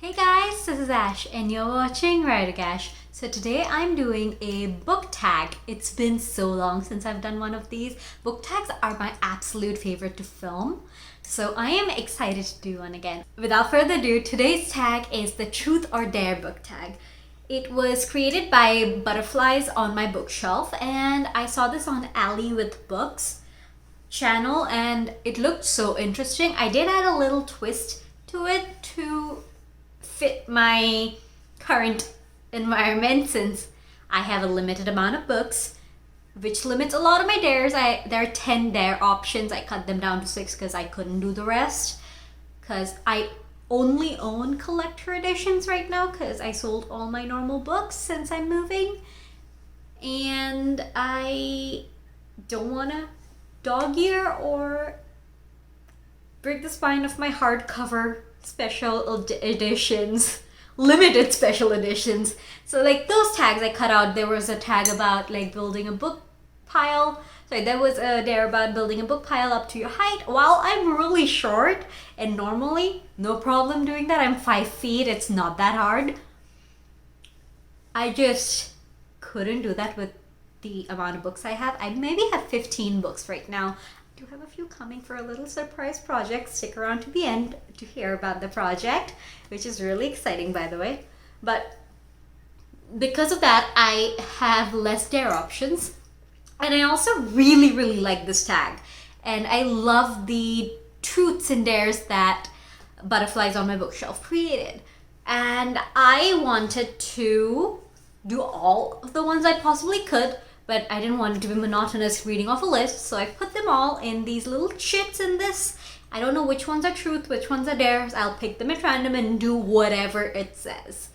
Hey guys, this is Ash and you're watching WriterGAsh. So today I'm doing a book tag. It's been so long since I've done one of these. Book tags are my absolute favorite to film. So I am excited to do one again. Without further ado, today's tag is the Truth or Dare book tag. It was created by Butterflies on My Bookshelf and I saw this on Alley with Books channel and it looked so interesting. I did add a little twist to it to fit my current environment since I have a limited amount of books, which limits a lot of my dares. There are 10 dare options. I cut them down to 6 because I couldn't do the rest because I only own collector editions right now because I sold all my normal books since I'm moving and I don't want to dog ear or break the spine of my hardcover special editions, limited special editions. So like those tags I cut out. There was a tag about like building a book pile. Sorry, there was a dare about building a book pile up to your height. While I'm really short and normally no problem doing that, I'm 5 feet, it's not that hard. I just couldn't do that with the amount of books I have. I maybe have 15 books right now. I do have a few coming for a little surprise project. Stick around to the end to hear about the project, which is really exciting, by the way. But because of that, I have less dare options. And I also really like this tag. And I love the truths and dares that Butterflies on My Bookshelf created. And I wanted to do all of the ones I possibly could, but I didn't want it to be monotonous reading off a list, so I put them all in these little chits in this. I don't know which ones are truth, which ones are dares. I'll pick them at random and do whatever it says.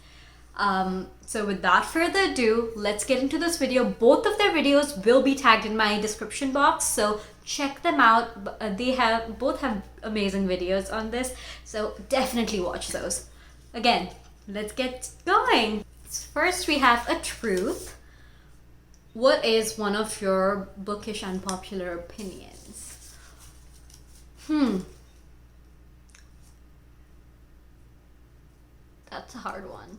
So without further ado, let's get into this video. Both of their videos will be tagged in my description box, so check them out. They both have amazing videos on this, so definitely watch those. Again, let's get going. First, we have a truth. What is one of your bookish unpopular opinions? That's a hard one.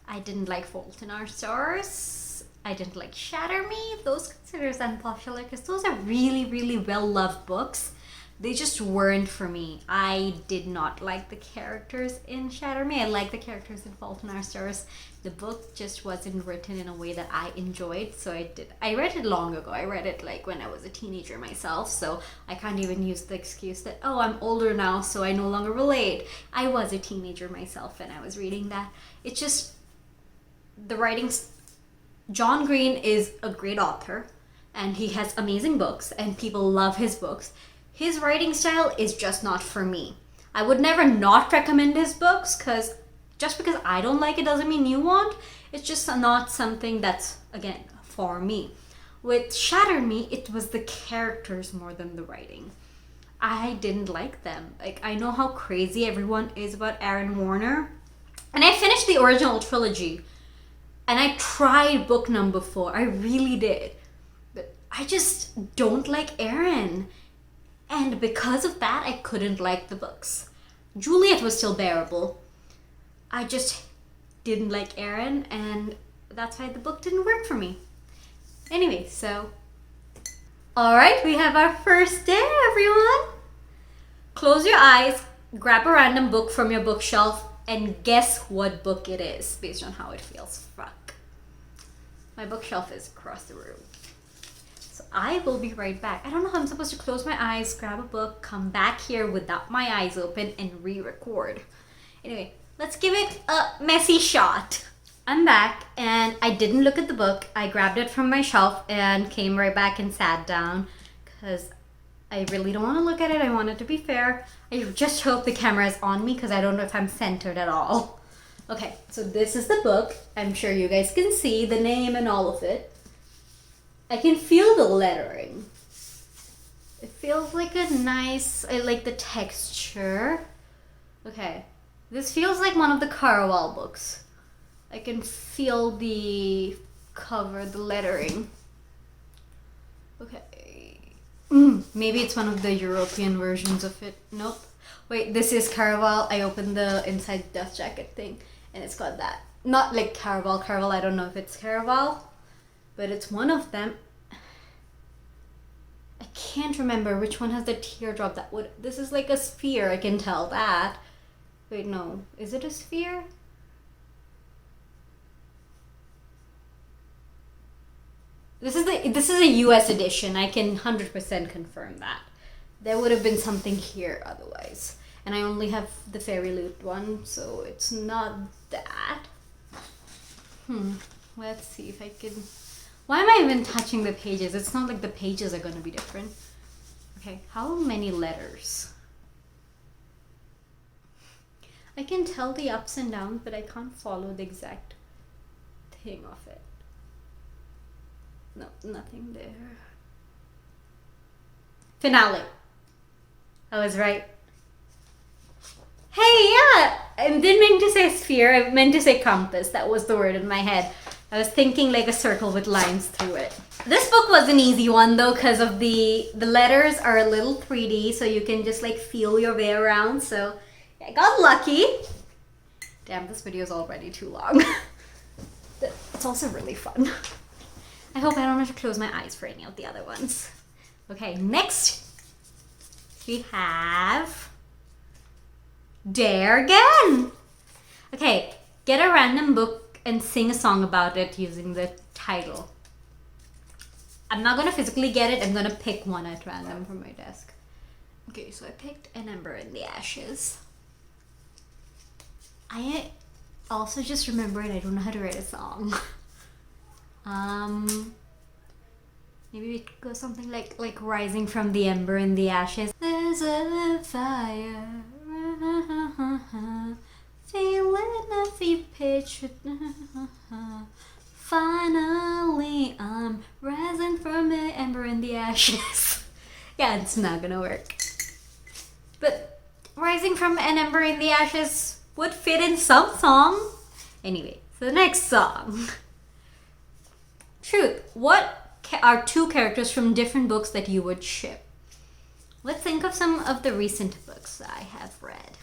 I didn't like Fault in Our Stars. I didn't like Shatter Me. Those considered as unpopular because those are really well-loved books. They just weren't for me. I did not like the characters in Shatter Me. I like the characters in Fault in Our Stars. The book just wasn't written in a way that I enjoyed, so I read it long ago. I read it like when I was a teenager myself, so I can't even use the excuse that, oh, I'm older now, so I no longer relate. I was a teenager myself and I was reading that. It's just, the writings, John Green is a great author and he has amazing books and people love his books. His writing style is just not for me. I would never not recommend his books because just because I don't like it doesn't mean you won't. It's just not something that's, again, for me. With Shatter Me, it was the characters more than the writing. I didn't like them. Like, I know how crazy everyone is about Aaron Warner. And I finished the original trilogy. And I tried book number 4. I really did. But I just don't like Aaron. And because of that, I couldn't like the books. Juliet was still bearable. I just didn't like Aaron, and that's why the book didn't work for me. Anyway, so... Alright, we have our first dare, everyone! Close your eyes, grab a random book from your bookshelf, and guess what book it is, based on how it feels. Fuck. My bookshelf is across the room. I will be right back. I don't know how I'm supposed to close my eyes, grab a book, come back here without my eyes open, and re-record. Anyway, let's give it a messy shot. I'm back, and I didn't look at the book. I grabbed it from my shelf and came right back and sat down because I really don't want to look at it. I want it to be fair. I just hope the camera is on me because I don't know if I'm centered at all. Okay, so this is the book. I'm sure you guys can see the name and all of it. I can feel the lettering. It feels like a nice, I like the texture. Okay, this feels like one of the Carawal books. I can feel the cover, the lettering. Okay, maybe it's one of the European versions of it. Nope. Wait, this is Caraval. I opened the inside dust jacket thing and it's got that. Not like Caraval. Caraval, I don't know if it's Caraval, but it's one of them. I can't remember which one has the teardrop that would... This is like a sphere, I can tell that. Wait, no. Is it a sphere? This is a US edition. I can 100% confirm that. There would have been something here otherwise. And I only have the Fairy Loot one, so it's not that. Let's see if I can... Why am I even touching the pages? It's not like the pages are going to be different. Okay, how many letters? I can tell the ups and downs, but I can't follow the exact thing of it. No, nothing there. Finale. I was right. Hey, yeah! I didn't mean to say sphere, I meant to say compass. That was the word in my head. I was thinking like a circle with lines through it. This book was an easy one though, because of the letters are a little 3D, so you can just like feel your way around. So I got lucky. Damn, this video is already too long. It's also really fun. I hope I don't have to close my eyes for any of the other ones. Okay, next we have Dare Again. Okay, get a random book and sing a song about it using the title. I'm not gonna physically get it, I'm gonna pick one at random from my desk. Okay, so I picked An Ember in the Ashes. I also just remembered I don't know how to write a song. Maybe we could go something like Rising from the Ember in the Ashes. There's a fire, feeling a few pitch. Finally, I'm rising from the ember in the ashes. Yeah, it's not gonna work. But Rising from an Ember in the Ashes would fit in some song. Anyway, so the next song. Truth, what are two characters from different books that you would ship? Let's think of some of the recent books I have read.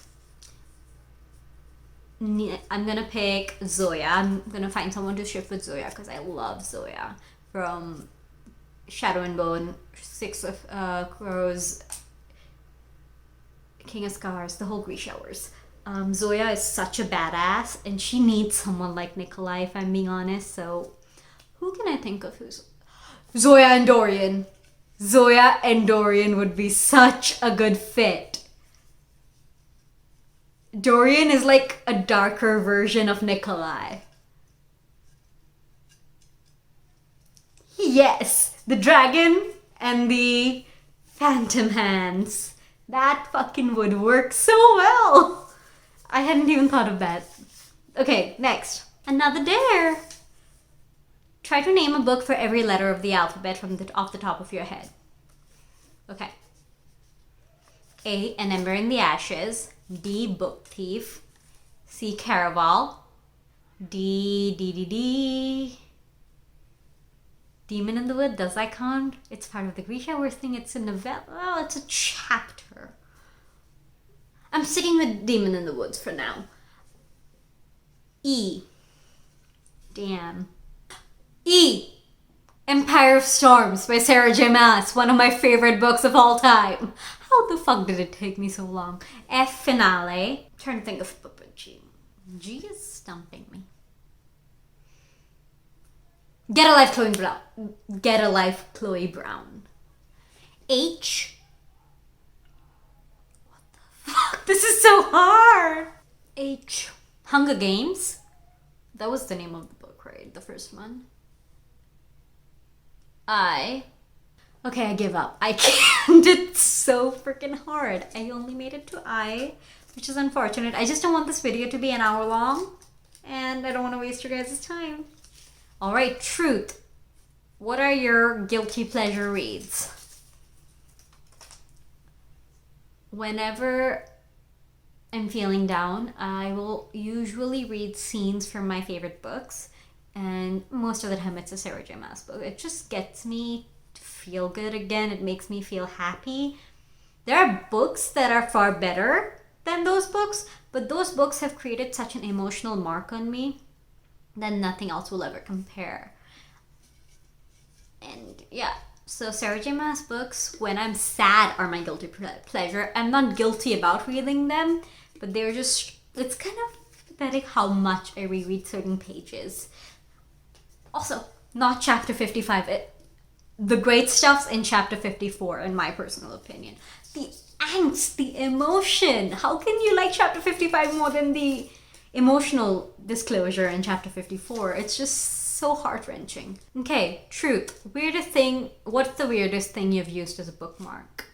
I'm gonna pick Zoya. I'm gonna find someone to ship with Zoya because I love Zoya from Shadow and Bone, Six of Crows, King of Scars, the whole Grease Showers. Zoya is such a badass and she needs someone like Nikolai, if I'm being honest. So who can I think of who's... Zoya and Dorian. Zoya and Dorian would be such a good fit. Dorian is like a darker version of Nikolai. Yes, the dragon and the phantom hands. That fucking would work so well. I hadn't even thought of that. Okay, next. Another dare. Try to name a book for every letter of the alphabet off the top of your head. Okay. A, An Ember in the Ashes. B, Book Thief. C, Caraval. D. Demon in the Wood, does that count? It's part of the Grease Showers thing. It's a novella. Oh, it's a chapter. I'm sticking with Demon in the Woods for now. E. Damn. E. Empire of Storms by Sarah J. Maas. One of my favorite books of all time. How the fuck did it take me so long? F, Finale. I'm trying to think of book with G. G is stumping me. Get a Life, Chloe Brown. Get a Life, Chloe Brown. H. What the fuck? This is so hard. H. Hunger Games. That was the name of the book, right? The first one. I. Okay, I give up. I can't. It's so freaking hard. I only made it to I, which is unfortunate. I just don't want this video to be an hour long, and I don't want to waste your guys' time. All right, Truth. What are your guilty pleasure reads? Whenever I'm feeling down, I will usually read scenes from my favorite books, and most of the time it's a Sarah J. Maas book. It just gets me to feel good again. It makes me feel happy. There are books that are far better than those books, but those books have created such an emotional mark on me that nothing else will ever compare. And yeah, so Sarah J. Maas books, when I'm sad, are my guilty pleasure. I'm not guilty about reading them, but they're just, it's kind of pathetic how much I reread certain pages. Also, not chapter 55. The great stuff's in chapter 54, in my personal opinion. The angst, the emotion. How can you like chapter 55 more than the emotional disclosure in chapter 54? It's just so heart-wrenching. Okay, truth. Weirdest thing. What's the weirdest thing you've used as a bookmark?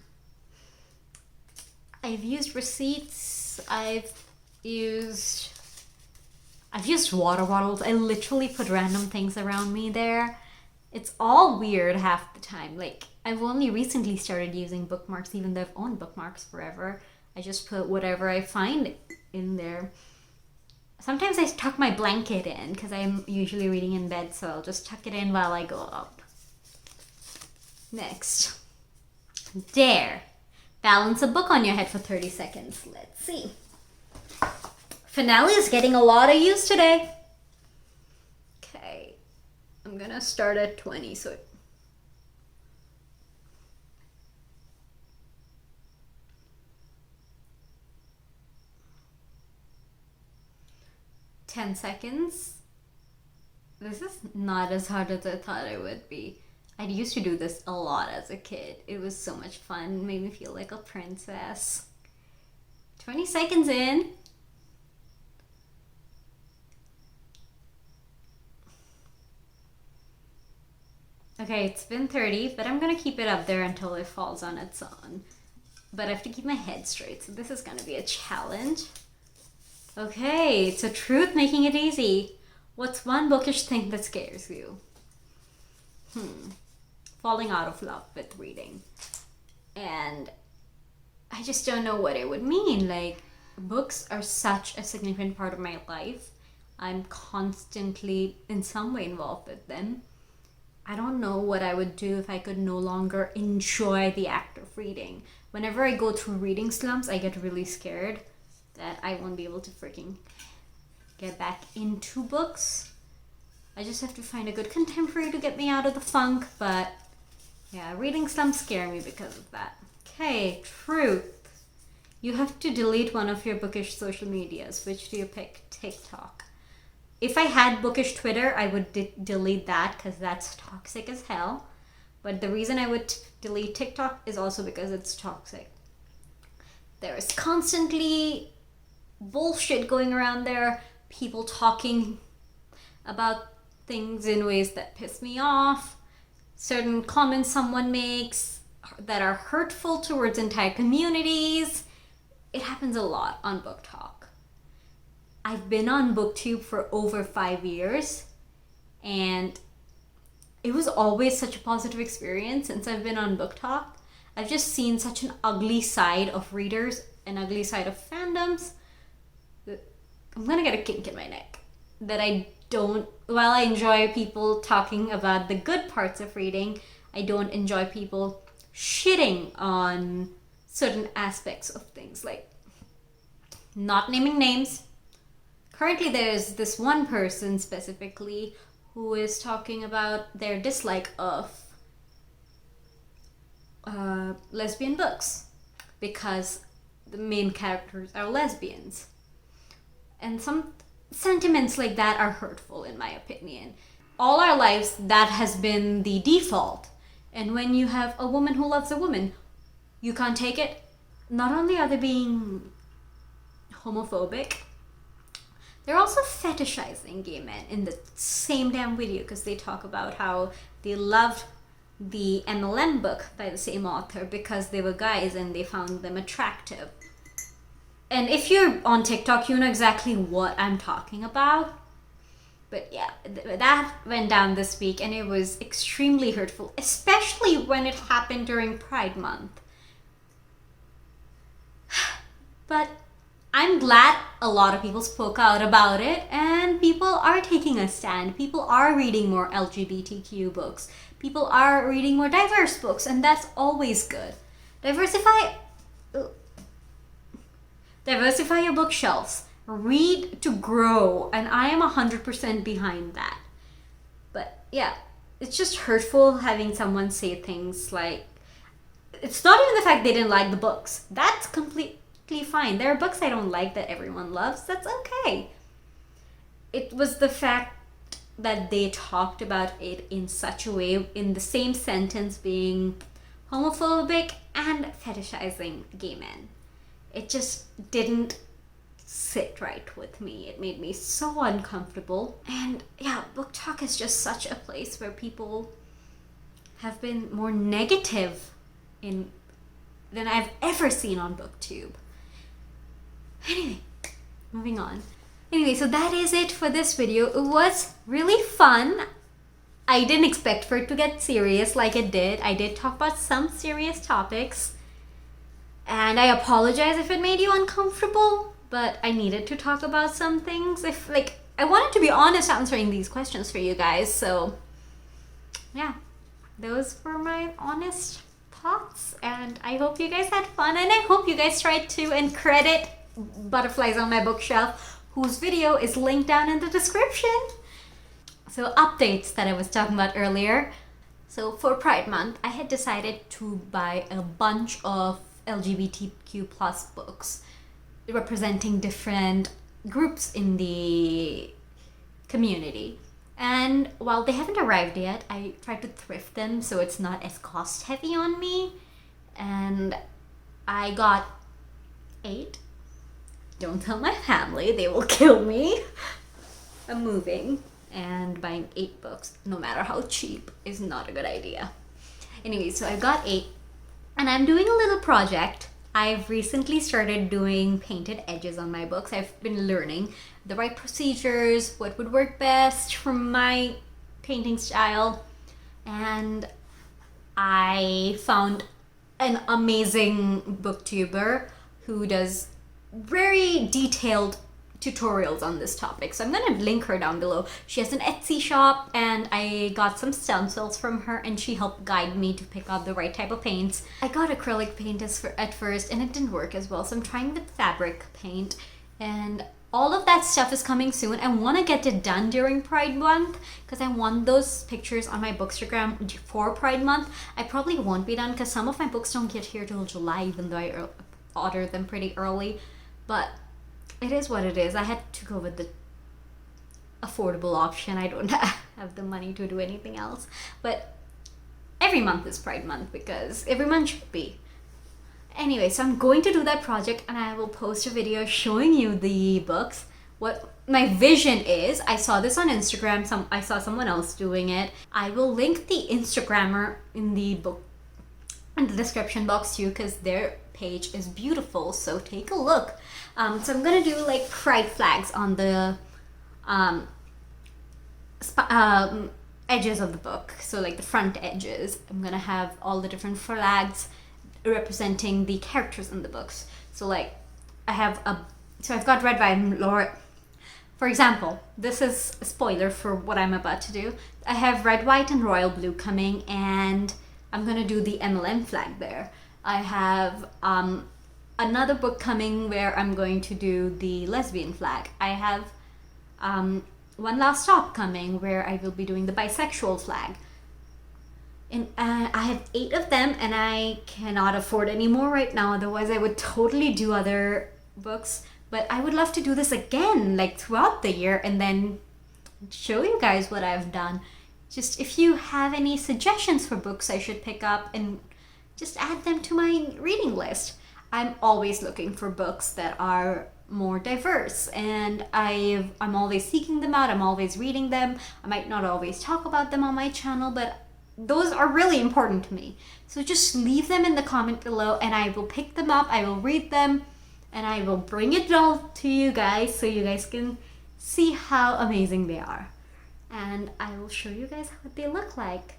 I've used receipts. I've used water bottles. I literally put random things around me there. It's all weird half the time. Like, I've only recently started using bookmarks, even though I've owned bookmarks forever. I just put whatever I find in there. Sometimes I tuck my blanket in because I'm usually reading in bed, so I'll just tuck it in while I go up. Next. Dare. Balance a book on your head for 30 seconds. Let's see. Finale is getting a lot of use today. Okay. I'm gonna start at 20, so 10 seconds. This is not as hard as I thought it would be. I used to do this a lot as a kid. It was so much fun. It made me feel like a princess. 20 seconds in. Okay, it's been 30, but I'm gonna keep it up there until it falls on its own. But I have to keep my head straight, so this is gonna be a challenge. Okay, so truth, making it easy. What's one bookish thing that scares you? Falling out of love with reading. And I just don't know what it would mean. Like, books are such a significant part of my life. I'm constantly in some way involved with them. I don't know what I would do if I could no longer enjoy the act of reading. Whenever I go through reading slumps, I get really scared that I won't be able to freaking get back into books. I just have to find a good contemporary to get me out of the funk, but yeah, reading slumps scare me because of that. Okay, truth. You have to delete one of your bookish social medias. Which do you pick? TikTok. If I had bookish Twitter, I would delete that because that's toxic as hell. But the reason I would delete TikTok is also because it's toxic. There is constantly bullshit going around there. People talking about things in ways that piss me off. Certain comments someone makes that are hurtful towards entire communities. It happens a lot on Book Talk. I've been on BookTube for over 5 years, and it was always such a positive experience since I've been on Book Talk. I've just seen such an ugly side of readers, an ugly side of fandoms. I'm gonna get a kink in my neck that I don't, while I enjoy people talking about the good parts of reading, I don't enjoy people shitting on certain aspects of things, like not naming names. Currently, there's this one person specifically who is talking about their dislike of lesbian books because the main characters are lesbians. And some sentiments like that are hurtful, in my opinion. All our lives, that has been the default. And when you have a woman who loves a woman, you can't take it. Not only are they being homophobic, they're also fetishizing gay men in the same damn video because they talk about how they loved the MLM book by the same author because they were guys and they found them attractive. And if you're on TikTok, you know exactly what I'm talking about. But yeah, that went down this week and it was extremely hurtful, especially when it happened during Pride Month. But I'm glad a lot of people spoke out about it and people are taking a stand. People are reading more LGBTQ books. People are reading more diverse books, and that's always good. Diversify Diversify your bookshelves. Read to grow. And I am 100% behind that. But yeah, it's just hurtful having someone say things like, it's not even the fact they didn't like the books. That's completely fine. There are books I don't like that everyone loves. That's okay. It was the fact that they talked about it in such a way, in the same sentence, being homophobic and fetishizing gay men. It just didn't sit right with me. It made me so uncomfortable. And yeah, Book Talk is just such a place where people have been more negative than I've ever seen on BookTube. Anyway, moving on. Anyway, so that is it for this video. It was really fun. I didn't expect for it to get serious like it did. I did talk about some serious topics. And I apologize if it made you uncomfortable, but I needed to talk about some things. I wanted to be honest answering these questions for you guys, so yeah, those were my honest thoughts, and I hope you guys had fun, and I hope you guys tried to, and credit Butterflies on My Bookshelf, whose video is linked down in the description. So updates that I was talking about earlier. So for Pride Month, I had decided to buy a bunch of LGBTQ plus books representing different groups in the community. And while they haven't arrived yet, I tried to thrift them so it's not as cost heavy on me. And I got 8. Don't tell my family, they will kill me. I'm moving, and buying 8 books, no matter how cheap, is not a good idea. Anyway, so I got 8, and I'm doing a little project. I've recently started doing painted edges on my books. I've been learning the right procedures, what would work best for my painting style, and I found an amazing booktuber who does very detailed tutorials on this topic, so I'm gonna link her down below. She has an Etsy shop, and I got some stencils from her, and she helped guide me to pick out the right type of paints. I got acrylic paint at first, and it didn't work as well, so I'm trying with fabric paint, and all of that stuff is coming soon. I want to get it done during Pride Month because I want those pictures on my Bookstagram for Pride Month. I probably won't be done because some of my books don't get here till July, even though I ordered them pretty early, but it is what it is. I had to go with the affordable option. I don't have the money to do anything else. But every month is Pride Month because every month should be. Anyway, so I'm going to do that project, and I will post a video showing you the books. What my vision is, I saw this on Instagram. I saw someone else doing it. I will link the Instagrammer in the description box too, because their page is beautiful, so take a look. So I'm gonna do like pride flags on the edges of the book, so like the front edges. I'm gonna have all the different flags representing the characters in the books. So like I've got red, white, and Laura. For example, this is a spoiler for what I'm about to do. I have red, white, and royal blue coming, and I'm gonna do the MLM flag there. I have another book coming where I'm going to do the lesbian flag. I have One Last Stop coming where I will be doing the bisexual flag. And I have 8 of them, and I cannot afford any more right now, otherwise I would totally do other books. But I would love to do this again, like throughout the year, and then show you guys what I've done. Just if you have any suggestions for books I should pick up, and just add them to my reading list. I'm always looking for books that are more diverse, and I'm always seeking them out. I'm always reading them. I might not always talk about them on my channel, but those are really important to me. So just leave them in the comment below, and I will pick them up, I will read them, and I will bring it all to you guys so you guys can see how amazing they are. And I will show you guys what they look like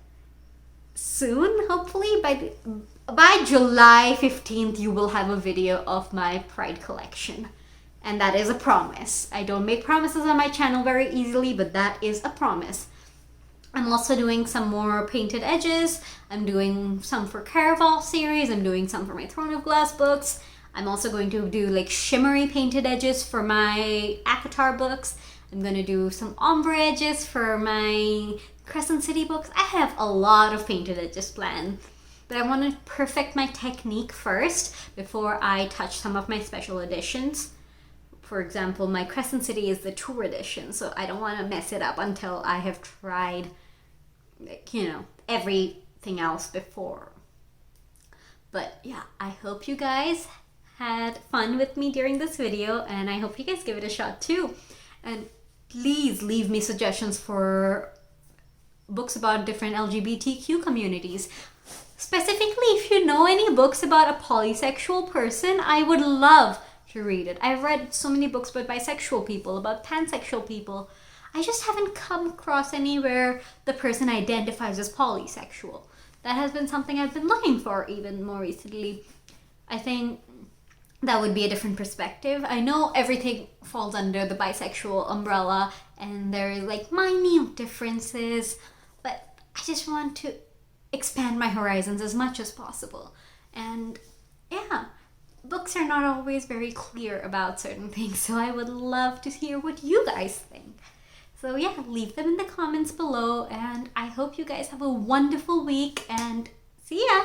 soon. Hopefully by July 15th you will have a video of my Pride collection, and that is a promise. I don't make promises on my channel very easily, but that is a promise. I'm also doing some more painted edges. I'm doing some for Caraval series. I'm doing some for my Throne of Glass books. I'm also going to do like shimmery painted edges for my Avatar books. I'm going to do some ombre edges for my Crescent City books. I have a lot of painted edges planned. But I want to perfect my technique first before I touch some of my special editions. For example, my Crescent City is the tour edition, so I don't want to mess it up until I have tried, everything else before. But yeah, I hope you guys had fun with me during this video, and I hope you guys give it a shot too. And please leave me suggestions for books about different LGBTQ communities. Specifically, if you know any books about a polysexual person, I would love to read it. I've read so many books about bisexual people, about pansexual people. I just haven't come across anywhere the person identifies as polysexual. That has been something I've been looking for even more recently. I think that would be a different perspective. I know everything falls under the bisexual umbrella and there are like minute differences, but I just want to expand my horizons as much as possible. And yeah, books are not always very clear about certain things, so I would love to hear what you guys think. So yeah, leave them in the comments below, and I hope you guys have a wonderful week, and see ya!